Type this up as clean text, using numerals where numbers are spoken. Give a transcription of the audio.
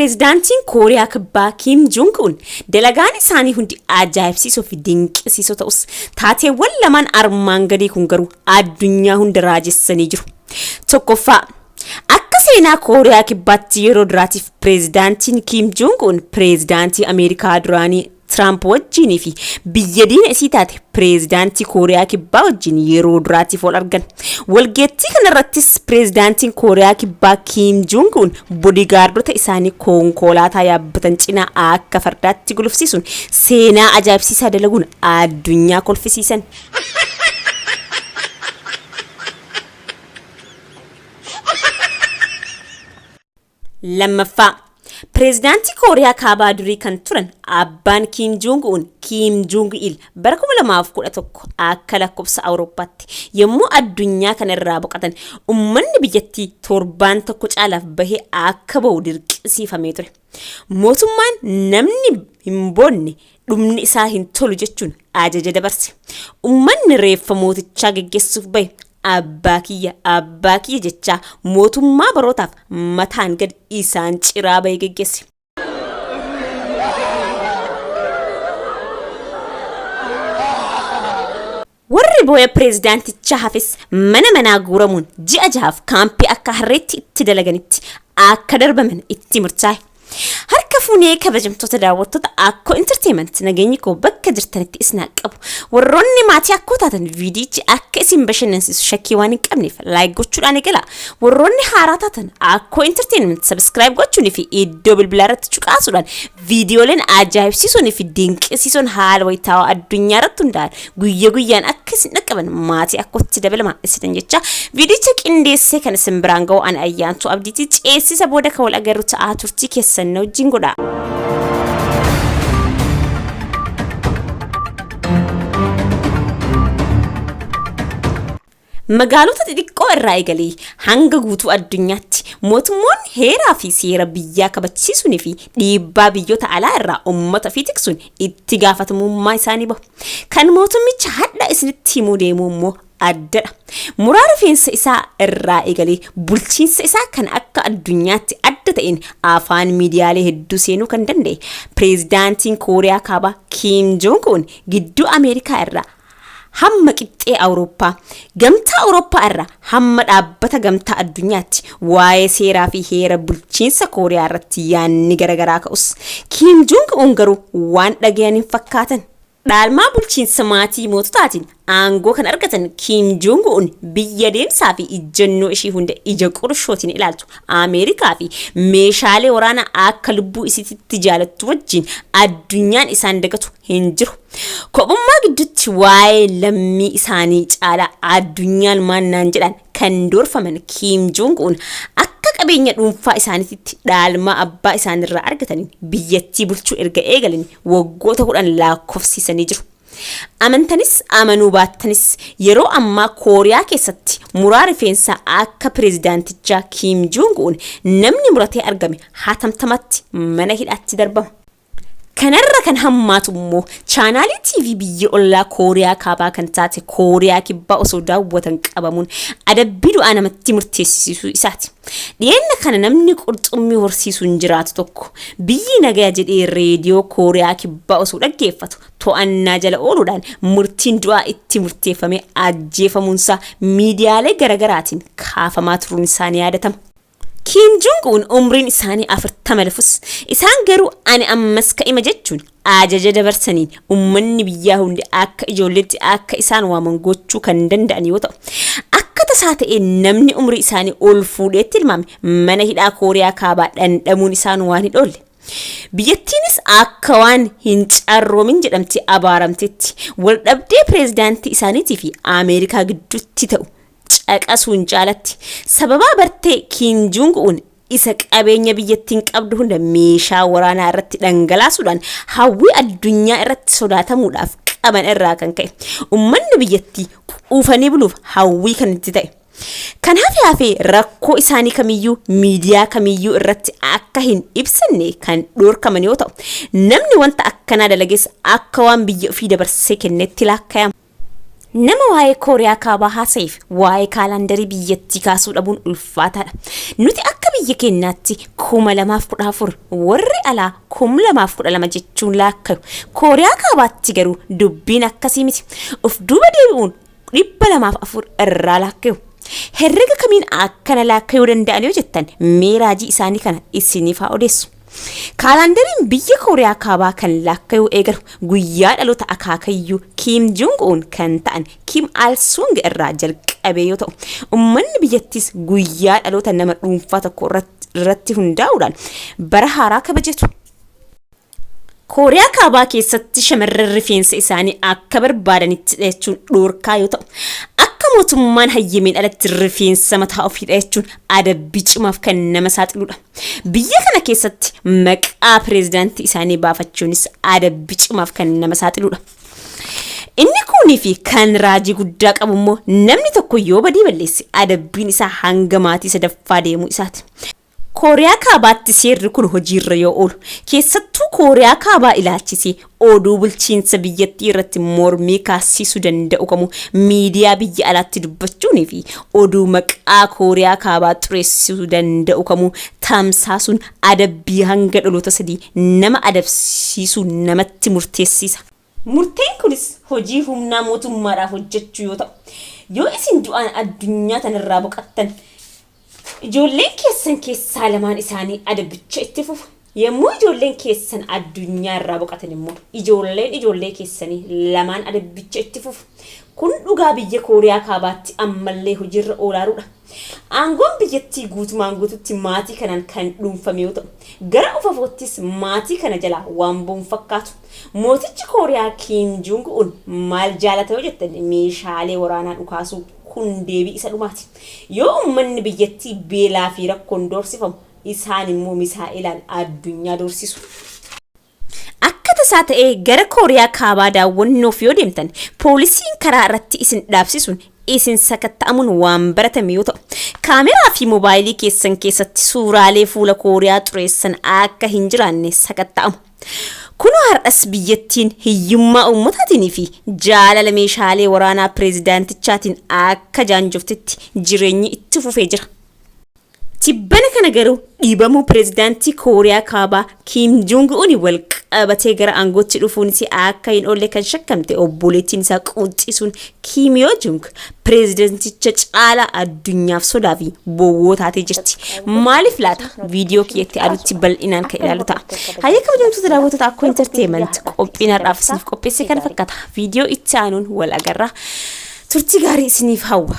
Pireezidaantiin Kooriyaa Kibbaa Kim Jong-un dalagaan isaanii hundi ajaa'ibsiisoo fi dinqisiisoo ta'us taateewwan lamaan armaan gadii kun garuu addunyaa hunda raajessanii jiru. Tokkoffaa akka seenaa Kooriyaa Kibbaatti yeroo duraatiif pireezidaantiin Kim Jong-un pireezidaantii Ameerikaa duraanii Trump wajjin fi biyya diina isii taate pireezidaantii Kooriyaa Kibbaa wajjin yeroo duraatiif wal argan. Walgeettii kanarrattis pireezidaantiin Kooriyaa Kibbaa Kim Jong-un boodigaardota isaanii konkolaataa yaabbatan cinaa akka fardaatti gulufsiisuun seenaa ajaa'ibsiisaa dalaguun addunyaa kolfisiisan. Lammaffaa Pireezidaantii Kooriyaa Kaabaa durii kan turan abbaan Kim Jong-un Kim Jong-il bara 2011 akka lakkoofsa Awurooppaatti yommuu addunyaa kanarraa boqotan uummanni biyyattii torbaan tokko caalaaf bahee akka ba'u dirqisiifamee ture. Mootummaan namni hin boonne dhumni isaa hin tolu jechuun ajaja dabarse. Uummanni reeffa mootichaa geggeessuuf bahe abbaa kiyya jecha mootummaa barootaaf mataan gad isaan ciraa bahee geggeesse. Warri booya pireezidaantichaa hafes mana guuramuun ji'a 6 kaampii akka harreetti itti dalaganitti akka darbaman itti murtaa'e. Harka fuunee kabajamtoota daawwattoota Akkoo Entertainment nageenyi koo bakka jirtanitti isin qabu. Warroonni maatii Akkoo taatan viidiyochi akka isin bashannansiisu shakkii waan hin qabneef like gochuudhaan eegala. Warroonni haaraa taatan Akkoo Entertainment subscribe gochuun fi iddoo bilbilaa irratti cuqaasuudhaan viidiyooleen ajaa'ibsiisoo fi dinqisiisoon haala wayitaawaa addunyaa irratti hundaa'an guyyaa guyyaan akka isin dhaqqaban maatii Akkootti dabalamaa isin jecha viidiyocha qindeessee kan isin biraan ga'u ani Ayyaantuu Abdiitii ceesisa booda kan wal agarru ta'aa turtii keessan na wajjin godha. Magaalota xixiqqoo irraa eegalee hanga guutuu addunyaatti mootummoonni heeraa fi seera biyyaa kabachiisuun fi dhiibbaa biyyoota alaa irraa uummata fi tiksuun itti gaafatamummaa isaanii bahu. Kan mootummicha hadha isinitti himuu deemu immoo addadha. Muraa rifeensa isaa irraa eegalee bulchiinsa isaa kan akka addunyaatti adda ta'een afaan miidiyaalee hedduu seenuu kan danda'e pireezidaantiin Kooriyaa Kaabaa Kim Jong-un gidduu Ameerikaa irraa hamma qixxee Awurooppaa gamtaa Awurooppaa irraa hamma dhaabbata gamtaa addunyaatti waa'ee seeraa fi heera bulchiinsa Kooriyaa irratti yaanni garagaraa ka'us Kim Jong-un garuu waan dhagayan hin fakkaatan. Dhaalmaa bulchiinsa maatii moototaatiin aangoo kan argatan Kim Jong-un biyya deemsaa fi ijjannoo ishii hunda ija qorshootiin ilaaltu Ameerikaa fi meeshaalee waraanaa akka lubbuu isiitti jaalattu wajjin addunyaan isaan dagatu hin jiru. Kophummaa gidduutti waa'ee lammii isaanii caalaa addunyaan maannaan jedhan kan doorfaman Kim Jong-un akka qabeenya dhuunfaa isaaniitti dhaalmaa abbaa isaanirraa argataniin biyyattii bulchuu erga eegalan waggoota 10 lakkoofsisanii jiru. Amantanis amanuu baattanis yeroo ammaa Kooriyaa keessatti muraa rifeensaa akka pireezidaantichaa Kim Jong-un namni muratee argame hatamtamatti mana hidhaatti darbama. Kanarra kan hammaatu immoo chaanaalii TV biyya ollaa Kooriyaa Kaabaa kan taate Kooriyaa Kibbaa osoo daawwatan qabamuun adabbii du'aa namatti murteessisuu isaati. Dhiyeenya kana namni qurxummii horsiisuun jiraatu tokko biyyi nagaa jedhee reediyoo Kooriyaa Kibbaa osoo dhaggeeffatu to'annaa jala ooluudhaan murtiin du'aa itti murteeffamee ajjeefamuunsaa miidiyaalee garagaraatiin kaafamaa turuun isaanii yaadatama. Kim Jong-un umriin isaanii 40 lafus isaan garuu ani ammas ka'ima jechuun ajaja dabarsaniin uummanni biyyaa hundi akka ijoolleetti akka isaan waaman gochuu kan danda'an yoo ta'u akka tasaa ta'e namni umrii isaanii ol fuudheetti ilmaame mana hidhaa Kooriyaa Kaabaa dhandhamuun isaan waan hin oolle. Biyyattiinis akka waan hin carroomin jedhamti abaaramtetti wal dhabdee pireezidaantii isaaniitii fi Ameerikaa gidduutti ta'u caqasuun jaalatti sababaa bartee Kim Jong-un isa qabeenya biyyattiin qabdu hunda meeshaa waraanaa irratti dhangalaasuudhaan hawwii addunyaa irratti sodaatamuudhaaf qaban irraa kan ka'e uummanni biyyattii quufanii buluuf hawwii kan itti ta'e. Kanaaf yaafee rakkoo isaanii kamiyyuu miidiyaa kamiyyuu irratti akka hin ibsanne kan dhorkaman yoo ta'u namni wanta akkanaa dalagees akka waan biyya ofii dabarsee kennetti laakkaa'ama. Nama waa'ee Kooriyaa kaabaa haasa'eef waa'ee kaalandarii biyyattii kaasuu dhabuun ulfaataadha. Nuti akka biyya keenyaatti 2014 warri alaa 2012 jechuun laakkayu. Kooriyaa kaabaatti garuu dubbiin akkasii miti. Of duuba deebi'uun 204 irraa laakkayu. Herrega kamiin akkana laakkayuu danda'an yoo jettan mee raajii isaanii kana isiniif haa odeessu. Kaalandariin biyya Kooriyaa kaabaa kan laakkayuu eegalu guyyaa dhaloota akaakayyuu Kim Jong-un kan ta'an Kim Il-sung irraa jalqabee yoo ta'u, uummanni biyyattis guyyaa dhaloota nama dhuunfaa tokko irratti hundaa'uudhaan bara haaraa kabajatu. Kooriyaa kaabaa keessatti shamarran rifeensa isaanii akka barbaadanitti hidhachuun dhoorkaa yoo ta'u, mootummaan hayyameen alatti rifeensa mataa ofii hidhachuun adabbii cimaaf kan nama saaxiludha. Biyya kana keessatti maqaa pireezidaantii isaanii baafachuunis adabbii cimaaf kan nama saaxiludha. Inni kunii fi kan raajii guddaa qabu immoo namni tokko yoo badii balleesse adabbiin isaa hanga maatii sadaffaa deemuu isaati. Kooriyaa kaabaatti seerri kun hojiirra yoo oolu keessattuu Kooriyaa kaabaa ilaalchisee oduu bulchiinsa biyyattii irratti mormii kaasisuu danda'u kamuu miidiyaa biyya alaatti dubbachuunii fi oduu maqaa Kooriyaa kaabaa xureessuu danda'u kamuu tamsaasuun adabbii hanga dhaloota 3 nama adabsiisuu namatti murteessisa. Murteen kunis hojii humnaa mootummaadhaaf hojjechuu yoo ta'u, yoo isin du'aan addunyaa tanarraa boqattan ijoolleen keessan keessaa lamaan isaanii adabbicha itti fufu. Yommuu ijoolleen keessan addunyaa irraa boqatan immoo ijoollee keessanii lamaan adabbicha itti fufu. Kun dhugaa biyya Kooriyaa kaabaatti ammallee hojiirra oolaarudha. Aangoon biyyattii guutumaan guututti maatii kanaan kan dhuunfame yoo ta'u, gara ufafoottis maatii kana jalaa waan boon fakkaatu. Mootichi Kooriyaa Kim Jong-un maal jaalata yoo jettan meeshaalee waraanaa dhukaasuu kun deebii isa dhumaati. Yoo uummanni biyyattii beelaa fi rakkoon doorsifamu isaan immoo misaa'ilaan addunyaa doorsisu. Akka tasaa ta'ee gara Kooriyaa kaabaa daawwannoof yoo deemtan poolisiin karaa irratti isin dhaabsisuun isin sakatta'amuun waan baratame yoo ta'u, kaameraa fi moobaayilii keessan keessatti suuraalee fuula Kooriyaa xureessan akka hin jiraanne sakatta'amu. Kun har'as biyyattiin hiyyummaa uummataatiin fi jaalala meeshaalee waraanaa pireezidaantichaatiin akka jaanjoftetti jireenyi itti fufee jira. Tibbana kana garuu dhiibamuu pireezidaantii Kooriyaa kaabaa Kim Jong-un wal qabatee gara aangootti dhufuunis akka hin oolle kan shakkamte obboleettiin isaa quuxxisuun Kim Yo Jong pireezidaanticha caalaa addunyaaf sodaa fi bowwoo taatee jirti. Maaliif laata viidiyoo kiyyatti adutti bal'inaan kan ilaalu ta'a. Hayya kabajamtoota daawwattoota Akkoo Entertainment qophiin har'aaf isiniif qopheesse kana fakkaata. Viidiyoo itti aanuun wal agarra. Turtii gaarii isiniif hawwa.